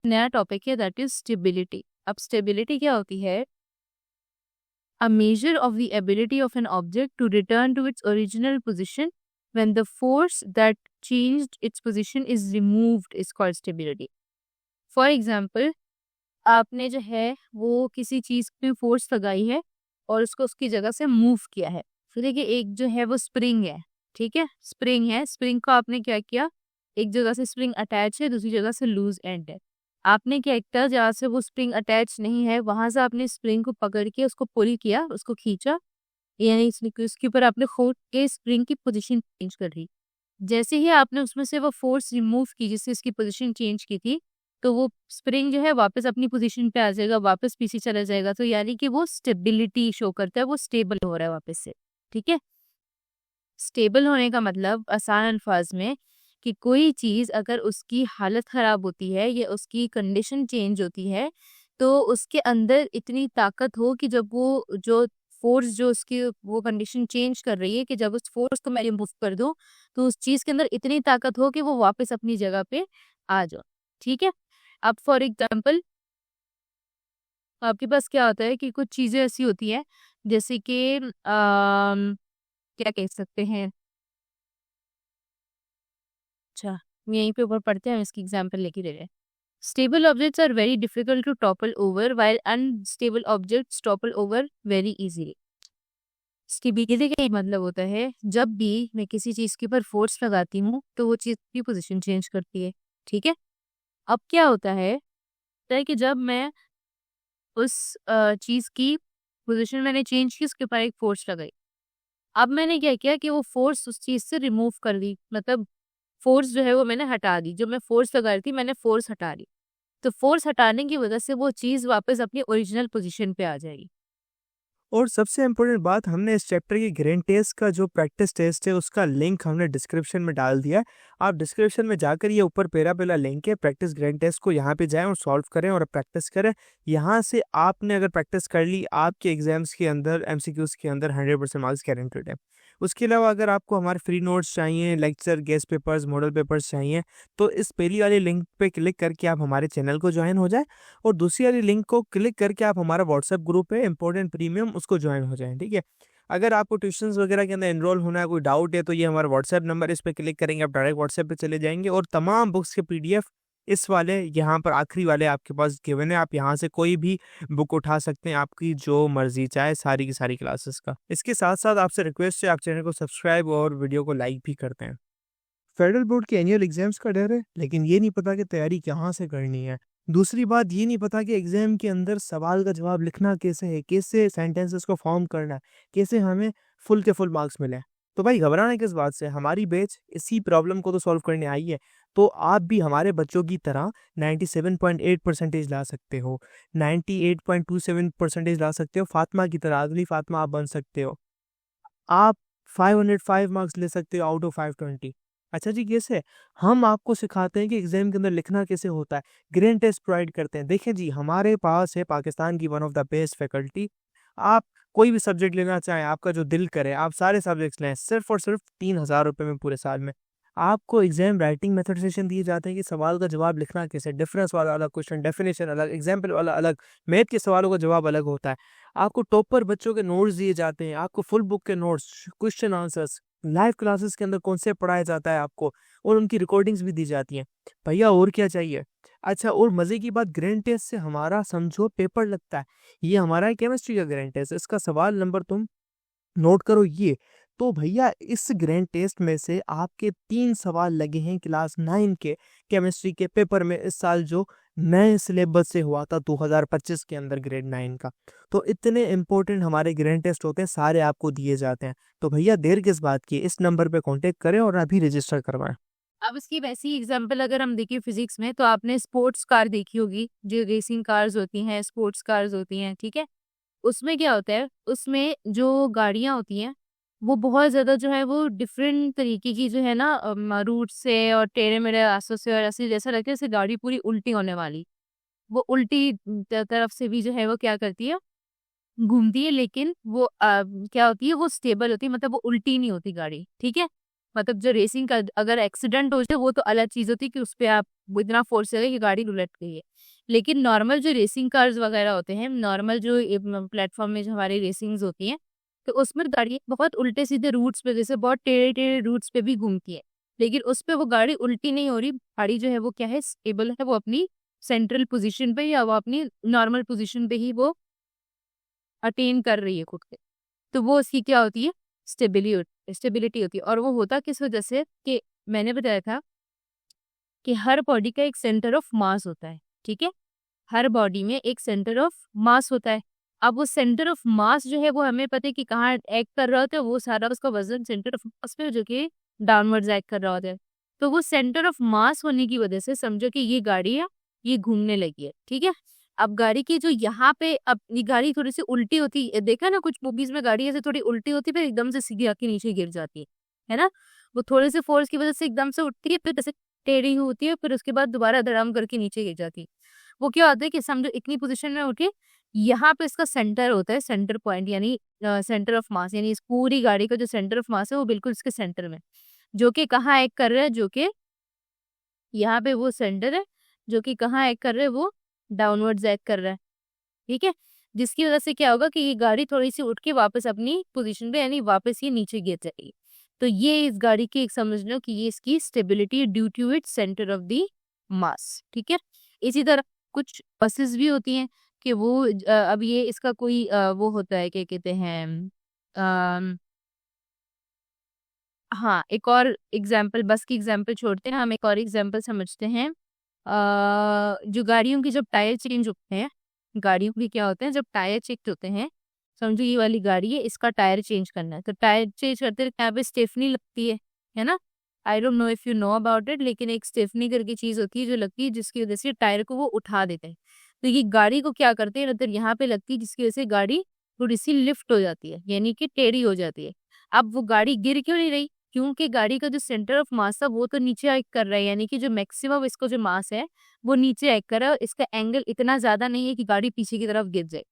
नया टॉपिक है, that is stability. अब स्टेबिलिटी क्या होती है? A measure of the ability of an object to return to its original position when the force that changed its position is removed is called stability. For example, आपने जो है वो किसी चीज में फोर्स लगाई है और उसको उसकी जगह से मूव किया है। तो देखिए, एक जो है वो स्प्रिंग है, ठीक है, स्प्रिंग है, स्प्रिंग को आपने क्या किया, एक जगह से स्प्रिंग अटैच है, दूसरी जगह से लूज एंड है। आपने क्या किया, जहाँ से वो स्प्रिंग अटैच नहीं है वहां से आपने स्प्रिंग को पकड़ के उसको पुल किया, उसको खींचा, यानी उसके ऊपर आपने खोद के स्प्रिंग की पोजीशन चेंज कर दी। जैसे ही आपने उसमें से वो फोर्स रिमूव की जिससे इसकी पोजीशन चेंज की थी, तो वो स्प्रिंग जो है वापस अपनी पोजीशन पे आ जाएगा, वापस पीछे चला जाएगा। तो यानी कि वो स्टेबिलिटी शो करता है, वो स्टेबल हो रहा है वापस से। ठीक है, स्टेबल होने का मतलब आसान अल्फाज में कि कोई चीज अगर उसकी हालत खराब होती है या उसकी कंडीशन चेंज होती है, तो उसके अंदर इतनी ताकत हो कि जब वो जो फोर्स जो उसकी वो कंडीशन चेंज कर रही है, कि जब उस फोर्स को मैं रिमूव कर दूं तो उस चीज के अंदर इतनी ताकत हो कि वो वापस अपनी जगह पे आ जाओ। ठीक है, अब फॉर एग्जाम्पल आपके पास क्या होता है कि कुछ चीजें ऐसी होती है, जैसे कि क्या कह सकते हैं, अच्छा, यहीं पे ऊपर पढ़ते हैं, हम इसकी एग्जाम्पल लेके दे रहे हैं। Stable objects are very difficult to topple over while unstable objects topple over very easily. Stability का ये मतलब होता है, जब भी मैं किसी चीज के ऊपर फोर्स लगाती हूँ तो वो चीज की पोजीशन चेंज करती है। ठीक है, अब क्या होता है, कि जब मैं उस चीज की पोजीशन मैंने चेंज की, उसके ऊपर एक फोर्स लगाई, अब मैंने क्या किया कि वो फोर्स उस चीज से रिमूव कर दी, मतलब फोर्स जो है वो मैंने हटा दी, जो मैं फोर्स लगा रही थी मैंने फोर्स हटा दी। तो फोर्स हटाने की वजह से वो चीज वापस अपनी ओरिजिनल पोजीशन पे आ जाएगी। और सबसे इम्पोर्टेंट बात, हमने इस चैप्टर की ग्रैंड टेस्ट का जो प्रैक्टिस टेस्ट है उसका लिंक हमने डिस्क्रिप्शन में डाल दिया है। आप डिस्क्रिप्शन में जाकर ये ऊपर पहला लिंक है प्रैक्टिस ग्रैंड टेस्ट को, यहाँ पे जाएं और सॉल्व करें और प्रैक्टिस करें। यहाँ से आपने अगर प्रैक्टिस कर ली, आपके एग्जाम्स के अंदर एमसीक्यूज के अंदर 100% मार्क्स गारंटेड है। उसके अलावा अगर आपको हमारे फ्री नोट्स चाहिए, lecture, guest papers, model papers चाहिए, तो इस पहली वाली लिंक पे क्लिक करके आप हमारे चैनल को ज्वाइन हो जाए और दूसरी वाली लिंक को क्लिक करके आप हमारा व्हाट्सएप ग्रुप है इम्पोर्टेंट प्रीमियम, उसको ज्वाइन हो जाएं। ठीक है, अगर आपको ट्यूशंस वगैरह के अंदर एनरोल होना है, कोई डाउट है, तो ये हमारा व्हाट्सएप नंबर, इस पर क्लिक करेंगे आप डायरेक्ट व्हाट्सएप पे चले जाएंगे और तमाम बुक्स के पीडीएफ इस वाले यहाँ पर आखिरी वाले आपके पास गिवन है। आप यहाँ से कोई भी बुक उठा सकते हैं, आपकी जो मर्जी चाहे, सारी की सारी क्लासेस का। इसके साथ साथ आपसे रिक्वेस्ट है, आप चैनल को सब्सक्राइब और वीडियो को लाइक भी करते हैं। फेडरल बोर्ड के एनुअल एग्जाम्स का डर है, लेकिन ये नहीं पता कि तैयारी कहाँ से करनी है। दूसरी बात, ये नहीं पता कि एग्जाम के अंदर सवाल का जवाब लिखना कैसे है, कैसे सेंटेंसेस को फॉर्म करना है, कैसे हमें फुल के फुल मार्क्स मिले। तो भाई घबराना किस बात से, हमारी बैच इसी प्रॉब्लम को तो सॉल्व करने आई है। तो आप भी हमारे बच्चों की तरह 97.8 परसेंटेज ला सकते हो, 98.27 परसेंटेज ला सकते हो, फातिमा की तरह, अगली फातिमा आप बन सकते हो। आप 505 मार्क्स ले सकते हो आउट ऑफ 520। अच्छा जी, कैसे? हम आपको सिखाते हैं कि एग्जाम के अंदर लिखना कैसे होता है, ग्रैंड टेस्ट प्रोवाइड करते हैं। देखिए जी, हमारे पास है पाकिस्तान की one of the best faculty. आप कोई भी सब्जेक्ट लेना चाहें, आपका जो दिल करे, आप सारे सब्जेक्ट्स लें, सिर्फ और सिर्फ 3,000 रुपये में पूरे साल में। आपको एग्जाम राइटिंग मेथड सेशन दिए जाते हैं कि सवाल का जवाब लिखना कैसे, डिफरेंस वाला अलग क्वेश्चन, डेफिनेशन अलग, एग्जाम्पल वाला अलग, मैथ के सवालों का जवाब अलग होता है। आपको टॉपर बच्चों के नोट्स दिए जाते हैं, आपको फुल बुक के notes, question answers, live classes के अंदर कॉन्सेप्ट पढ़ाया जाता है आपको, और उनकी रिकॉर्डिंग्स भी दी जाती हैं। भैया और क्या चाहिए? अच्छा, और मजे की बात, ग्रैंड टेस्ट से हमारा समझो पेपर लगता है। ये हमारा है केमिस्ट्री का ग्रैंड टेस्ट, इसका सवाल नंबर तुम नोट करो ये। तो भैया इस ग्रैंड टेस्ट में से आपके 3 सवाल लगे हैं क्लास 9 के केमिस्ट्री के पेपर में, इस साल जो नए सिलेबस से हुआ था 2025 के अंदर ग्रेड 9 का। तो इतने इंपॉर्टेंट हमारे ग्रैंड टेस्ट होते हैं, सारे आपको दिए जाते हैं। तो भैया देर किस बात की, इस नंबर पे कांटेक्ट करें और अभी रजिस्टर करवाएं। अब इसकी वैसी एग्जांपल अगर हम देखें फिजिक्स में, तो आपने स्पोर्ट्स कार देखी होगी, जो रेसिंग कार्स होती हैं, स्पोर्ट्स कार्स होती हैं। ठीक है, उसमें क्या होता है, उसमें जो गाड़ियां होती हैं वो बहुत ज्यादा जो है वो डिफरेंट तरीके की जो है ना, रूट से और टेढ़े मेढ़े रास्तों से, और ऐसे जैसा लगता है जैसे गाड़ी पूरी उल्टी होने वाली। वो उल्टी तरफ से भी जो है वो क्या करती है, घूमती है, लेकिन वो क्या होती है, वो स्टेबल होती है, मतलब वो उल्टी नहीं होती गाड़ी। ठीक है, मतलब जो रेसिंग का अगर एक्सीडेंट हो जाए वो तो अलग चीज होती है कि उस पे आप इतना फोर्स है कि गाड़ी उलट गई है। लेकिन नॉर्मल जो रेसिंग कार्स वगैरह होते हैं, नॉर्मल जो प्लेटफॉर्म में जो हमारी रेसिंग्स होती हैं, तो उसमें गाड़ी बहुत उल्टे सीधे रूट्स पे, जैसे बहुत टेढ़े टेढ़े रूट्स पे भी घूमती है, लेकिन उस पे वो गाड़ी उल्टी नहीं हो रही। गाड़ी जो है वो क्या है, स्टेबल है, वो अपनी सेंट्रल पोजीशन पे या वो अपनी नॉर्मल पोजीशन पे ही वो अटेन कर रही है खुद के। तो वो उसकी क्या होती है, स्टेबिलिटी होती है। और वो होता किस वजह से, कि मैंने बताया था कि हर बॉडी का एक सेंटर ऑफ मास होता है, ठीक है। हर बॉडी में एक सेंटर ऑफ मास होता है। अब वो सेंटर ऑफ मास जो है वो हमें पता है कि कहाँ एक्ट कर रहा होता है, वो सारा उसका वजन सेंटर ऑफ मास पे जो कि डाउनवर्ड्स एक्ट कर रहा होता है। तो वो सेंटर ऑफ मास होने की वजह से समझो कि ये गाड़ी है, ये घूमने लगी है, ठीक है। अब गाड़ी की जो यहाँ पे, अब ये गाड़ी थोड़ी सी उल्टी होती है, देखा ना कुछ मूवीज में गाड़ी ऐसे थोड़ी उल्टी होती है, फिर एकदम से सीधी आके नीचे गिर जाती है ना। वो थोड़े से फोर्स की वजह से एकदम से उठती है, फिर जैसे टेढ़ी होती है, फिर उसके बाद दोबारा धड़ाम करके नीचे गिर जाती है। वो क्या होता है कि समझो इतनी पोजीशन में उठी, यहाँ पे इसका सेंटर होता है, सेंटर पॉइंट यानी सेंटर ऑफ मास, यानी इस पूरी गाड़ी का जो सेंटर ऑफ मास है वो बिल्कुल इसके सेंटर में, जो कि कहाँ एक्ट कर रहा है, जो कि यहाँ पे वो सेंटर है, जो कि कहाँ एक्ट कर रहा है, वो डाउनवर्ड्स एक्ट कर रहा है, ठीक है। जिसकी वजह से क्या होगा कि ये गाड़ी थोड़ी सी उठ के वापस अपनी पोजीशन पे, यानी वापस ये नीचे गिर जाएगी। तो ये इस गाड़ी की एक समझ लो कि ये इसकी stability due to its centre of the mass, ठीक है। इसी तरह कुछ बसेस भी होती हैं कि वो अब ये इसका कोई वो होता है, क्या कहते हैं, अम, हाँ, एक और एग्जाम्पल, बस की एग्जाम्पल छोड़ते हैं, हम एक और एग्जाम्पल समझते हैं। जो गाड़ियों की जब टायर चेंज होते हैं, गाड़ियों की क्या होते हैं जब टायर चेंज होते हैं, समझो ये वाली गाड़ी है, इसका टायर चेंज करना है, तो टायर चेंज करते हैं यहाँ पे स्टेफनी लगती है ना। I don't know if you know about it, लेकिन एक स्टेफनी करके चीज होती है जो लगती है, जिसकी वजह से टायर को वो उठा देते हैं। तो ये गाड़ी को क्या करते हैं, मतलब यहाँ पे लगती है, जिसकी वजह से गाड़ी थोड़ी सी लिफ्ट हो जाती है, यानी कि टेढ़ी हो जाती है। अब वो गाड़ी गिर क्यों नहीं रही, क्योंकि गाड़ी का जो सेंटर ऑफ मास था वो तो नीचे एक्ट कर रहा है, यानी कि जो मैक्सिमम इसको जो मास है वो नीचे एक्ट कर रहा है, और इसका एंगल इतना ज्यादा नहीं है कि गाड़ी पीछे की तरफ गिर जाए।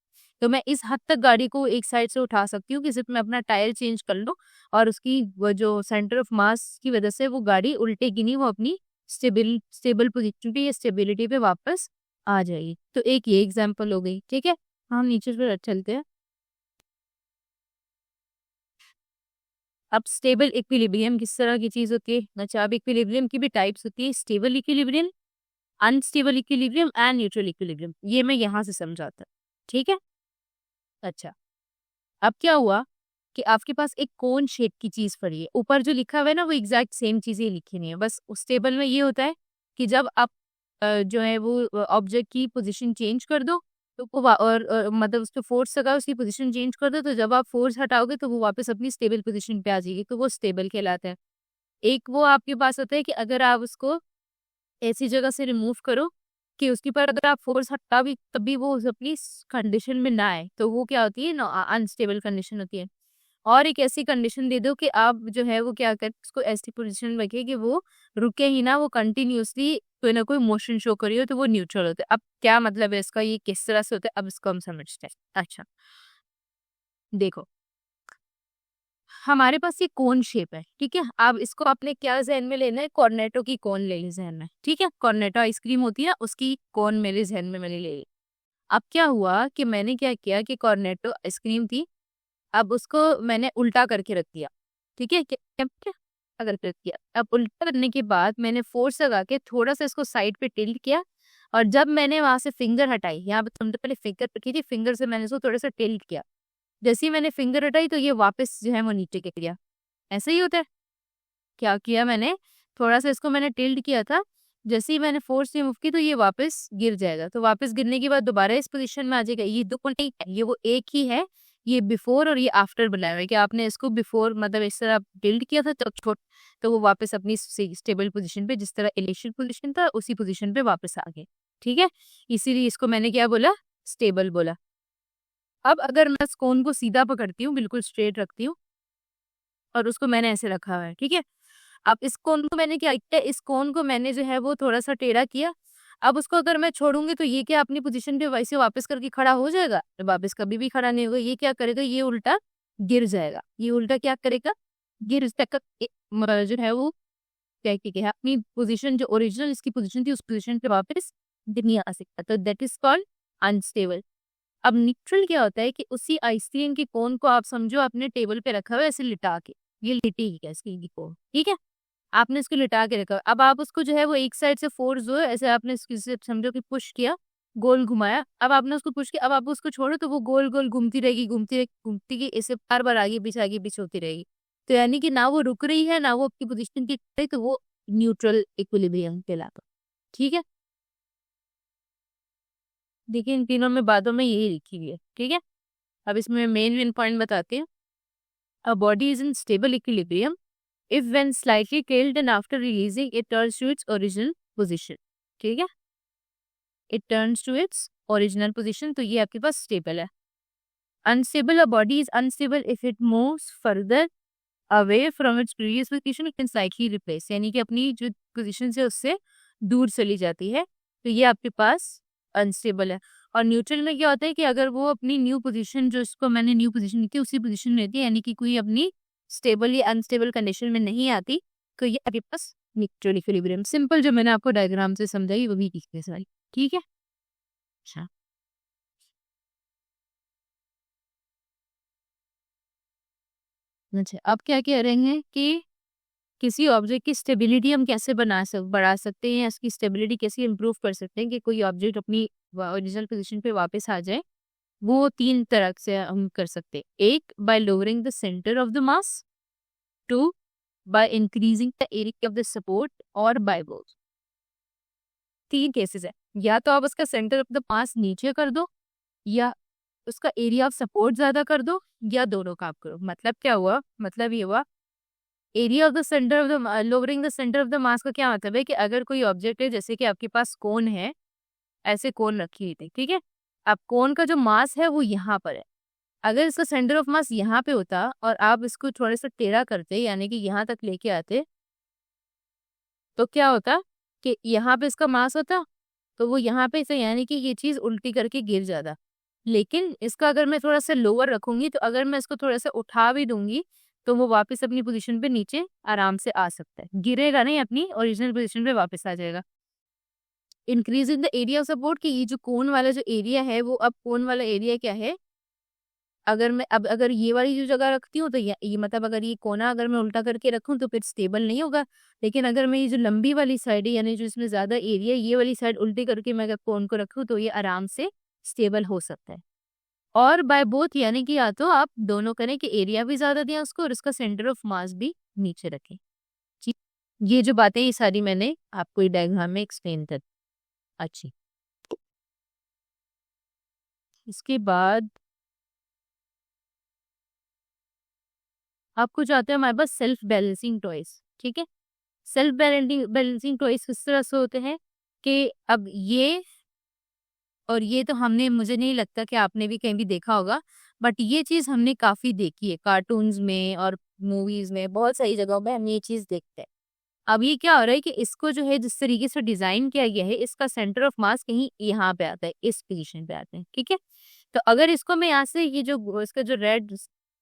तो मैं इस हद तक गाड़ी को एक साइड से उठा सकती हूँ कि सिर्फ मैं अपना टायर चेंज कर लूँ, और उसकी वो जो सेंटर ऑफ मास की वजह से वो गाड़ी उल्टेगी नहीं, वो अपनी स्टेबल पोजीशन पे या स्टेबिलिटी पे वापस आ जाएगी। तो एक ये एग्जाम्पल हो गई, ठीक है। हम नीचे फिर चलते हैं। अब स्टेबल इक्विलिब्रियम किस तरह की चीज होती है, अच्छा अब इक्विलिब्रियम की भी टाइप्स होती है, stable equilibrium, unstable equilibrium and neutral equilibrium. ये मैं यहाँ से समझाता हूँ, ठीक है। अच्छा, अब क्या हुआ कि आपके पास एक कोन शेप की चीज पड़ी है, ऊपर जो लिखा हुआ है ना वो एग्जैक्ट सेम चीजें लिखी नहीं है, बस उस टेबल में ये होता है कि जब आप जो है वो ऑब्जेक्ट की पोजीशन चेंज कर दो, तो वो और मतलब उस पे फोर्स लगा, उसकी पोजीशन चेंज कर दो, तो जब आप फोर्स हटाओगे तो वो वापस अपनी स्टेबल पोजीशन पे आ जाएगी, तो वो स्टेबल कहलाता है। एक वो आपके पास होता है कि अगर आप उसको ऐसी जगह से रिमूव करो कि उसके ऊपर अगर आप फोर्स हटा भी तब भी वो उस अपनी कंडीशन में ना आए, तो वो क्या होती है ना, अनस्टेबल कंडीशन होती है। और एक ऐसी कंडीशन दे दो कि आप जो है वो क्या कर उसको ऐसी पोजीशन में रखिए कि वो रुके ही ना, वो कंटिन्यूअसली कोई ना कोई मोशन शो करिए, तो वो न्यूट्रल होता है। अब क्या मतलब है इसका, ये किस तरह से होता है, अब इसको हम समझते हैं। अच्छा, देखो, हमारे पास ये कोन शेप है, ठीक है। अब इसको आपने क्या जहन में लेना है, कॉर्नेटो की कोन ले ली जहन में, ठीक है। कॉर्नेटो आइसक्रीम होती है, उसकी कोन मेरे जहन में मैंने ले ली। अब क्या हुआ कि मैंने क्या किया कि कॉर्नेटो आइसक्रीम थी, अब उसको मैंने उल्टा करके रख दिया, ठीक है। क्या क्या अगर रख दिया, अब उल्टा करने के बाद मैंने फोर्स लगा के थोड़ा सा इसको साइड पे टिल्ट किया, और जब मैंने वहां से फिंगर हटाई, यहाँ पे तुमने पहले फिंगर रखी थी, फिंगर से मैंने इसको थोड़ा सा टिल्ट किया, जैसे ही मैंने फिंगर हटाई तो ये वापस जो है वो नीचे गिर गया। ऐसा ही होता है। क्या किया मैंने, थोड़ा सा इसको मैंने टिल्ट किया था, जैसे ही मैंने फोर्स रिमूव की तो ये वापस गिर जाएगा, तो वापस गिरने के बाद दोबारा इस पोजीशन में आ जाएगा। ये दो नहीं है, ये वो एक ही है, ये बिफोर और ये आफ्टर बनाया हुआ है कि आपने इसको बिफोर मतलब इस तरह टिल्ट किया था तो छोट, तो वो वापस अपनी स्टेबल पोजीशन पे, जिस तरह इनिशियल पोजीशन था उसी पोजीशन पे वापस आ गए, ठीक है। इसीलिए इसको मैंने क्या बोला, स्टेबल बोला। अब अगर मैं इस कोन को सीधा पकड़ती हूँ, बिल्कुल स्ट्रेट रखती हूँ, और उसको मैंने ऐसे रखा हुआ है, ठीक है। अब इस कोन को मैंने क्या किया, इस कोन को मैंने जो है वो थोड़ा सा टेढ़ा किया। अब उसको अगर मैं छोड़ूंगी तो ये क्या अपनी पोजीशन पे वैसे वापस करके खड़ा हो जाएगा, वापस कभी भी खड़ा नहीं होगा। ये क्या करेगा, ये उल्टा गिर जाएगा। ये उल्टा क्या करेगा, गिर तक जो है वो क्या है अपनी पोजीशन जो ओरिजिनल इसकी पोजीशन थी उस पोजीशन पे वापस नहीं आ सकता, तो दैट इज कॉल्ड अनस्टेबल। अब न्यूट्रल क्या होता है कि उसी आइसक्रीम की कोन को आप समझो आपने टेबल पे रखा हुआ है ऐसे लिटा के, ये लिटी है इसकी कोन, ठीक है, आपने इसको लिटा के रखा। अब आप उसको जो है वो एक साइड से फोर्स जो है ऐसे आपने इससे समझो कि पुश किया, गोल घुमाया, अब आपने उसको पुश किया, अब आप उसको छोड़ो तो वो गोल गोल घूमती रहेगी, घूमती रहेगी, घूमती रहेगी, ऐसे बार बार आगे पीछे होती रहेगी। तो यानी कि ना वो रुक रही है ना वो अपनी पोजिशन की रही, तो वो न्यूट्रल इक्विलिब्रियम कहलाता। ठीक है, देखिए इन तीनों में बातों में यही लिखी हुई है। ठीक है, अब इसमें मेन पॉइंट बताते हैं। A body is in stable equilibrium if when slightly killed and after releasing it turns to its original position। ठीक है, it turns to its original position, तो ये आपके पास stable है। Unstable, a body is unstable if it moves further away from its previous position, it can slightly replace, यानी कि अपनी जो पोजीशन से उससे दूर चली जाती है, तो ये आपके पास अनस्टेबल है। और न्यूट्रल में क्या होता है कि अगर वो अपनी न्यू पोजीशन जो इसको मैंने न्यू पोजीशन ली थी उसी पोजीशन में रहती है, यानी कि कोई अपनी स्टेबल या अनस्टेबल कंडीशन में नहीं आती, तो ये आपके पास न्यूट्रल इक्विलिब्रियम। सिंपल जो मैंने आपको डायग्राम से समझाई वो भी ठीक है सारी। ठीक है, अच्छा अच्छा, अब क्या कह रहे हैं कि किसी ऑब्जेक्ट की स्टेबिलिटी हम कैसे बढ़ा सकते हैं, इसकी स्टेबिलिटी कैसे इम्प्रूव कर सकते हैं कि कोई ऑब्जेक्ट अपनी ओरिजिनल पोजीशन पे वापस आ जाए। वो 3 तरह से हम कर सकते हैं। एक, bye lowering the centre of the mass. 2, by increasing the area of the support, और बाय बोथ। 3 केसेस है, या तो आप उसका सेंटर ऑफ द मास नीचे कर दो, या उसका एरिया ऑफ सपोर्ट ज्यादा कर दो, या दोनों काम करो। मतलब क्या हुआ, मतलब ये हुआ area of the centre of the lowering the centre of the मास का क्या मतलब है कि अगर कोई ऑब्जेक्ट है, जैसे कि आपके पास कोन है, ऐसे कोन रखी हुई थी, ठीक है, अब कोन का जो मास है वो यहाँ पर है। अगर इसका सेंटर ऑफ मास यहाँ पे होता और आप इसको थोड़ा सा टेढ़ा करते, यानी कि यहाँ तक लेके आते, तो क्या होता कि यहाँ पे इसका मास होता, तो वो यहाँ पे से यानी कि ये चीज उल्टी करके गिर जाता। लेकिन इसका अगर मैं थोड़ा सा लोअर रखूंगी, तो अगर मैं इसको थोड़ा सा उठा भी दूंगी, तो वो वापस अपनी पोजीशन पे नीचे आराम से आ सकता है, गिरेगा नहीं, अपनी ओरिजिनल पोजीशन पे वापस आ जाएगा। Increase in the area of support, कि ये जो कोन वाला जो एरिया है वो, अब कोन वाला एरिया क्या है, अगर मैं अब अगर ये वाली जो जगह रखती हूँ तो ये मतलब अगर ये कोना अगर मैं उल्टा करके रखूँ तो फिर स्टेबल नहीं होगा। लेकिन अगर मैं ये जो लंबी वाली साइड है, यानी जो इसमें ज्यादा एरिया, ये वाली साइड उल्टी करके मैं अगर कोन को रखूँ तो ये आराम से स्टेबल हो सकता है। और बाय बोथ, यानी कि या तो आप दोनों करें कि एरिया भी ज्यादा दें उसको और उसका सेंटर ऑफ मास भी नीचे रखें। जी, ये जो बातें ये सारी मैंने आपको ये डायग्राम में एक्सप्लेन कर। अच्छी, इसके बाद आपको जाते हैं हमारे पास सेल्फ बैलेंसिंग टॉयज। ठीक है, सेल्फ बैलेंसिंग टॉयज किस तरह से होते हैं कि अब ये और ये तो हमने, मुझे नहीं लगता कि आपने भी कहीं भी देखा होगा, बट ये चीज हमने काफी देखी है कार्टून्स में और मूवीज में, बहुत सारी जगहों पे हम ये चीज देखते हैं। अब ये क्या हो रहा है कि इसको जो है जिस तरीके से डिजाइन किया गया है, इसका सेंटर ऑफ मास कहीं यहाँ पे आता है, इस पोजीशन पे आता है। ठीक है, तो अगर इसको मैं यहाँ से ये जो इसका जो रेड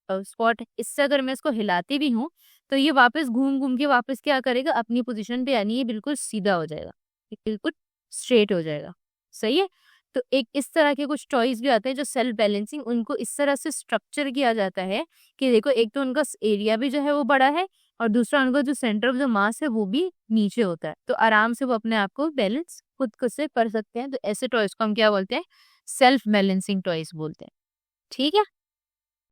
स्पॉट है, इससे अगर मैं इसको हिलाती भी हूँ, तो ये वापस घूम घूम के वापस क्या करेगा अपनी पोजीशन पे, यानी ये बिल्कुल सीधा हो जाएगा, ये बिल्कुल स्ट्रेट हो जाएगा। सही है, तो एक इस तरह के कुछ टॉयज भी आते हैं जो सेल्फ बैलेंसिंग, उनको इस तरह से स्ट्रक्चर किया जाता है कि देखो एक तो उनका एरिया भी जो है वो बड़ा है, और दूसरा उनका जो सेंटर ऑफ द मास है वो भी नीचे होता है, तो आराम से वो अपने आप को बैलेंस खुद से कर सकते हैं। तो ऐसे टॉयज को हम क्या बोलते हैं, सेल्फ बैलेंसिंग टॉयज बोलते हैं। ठीक है,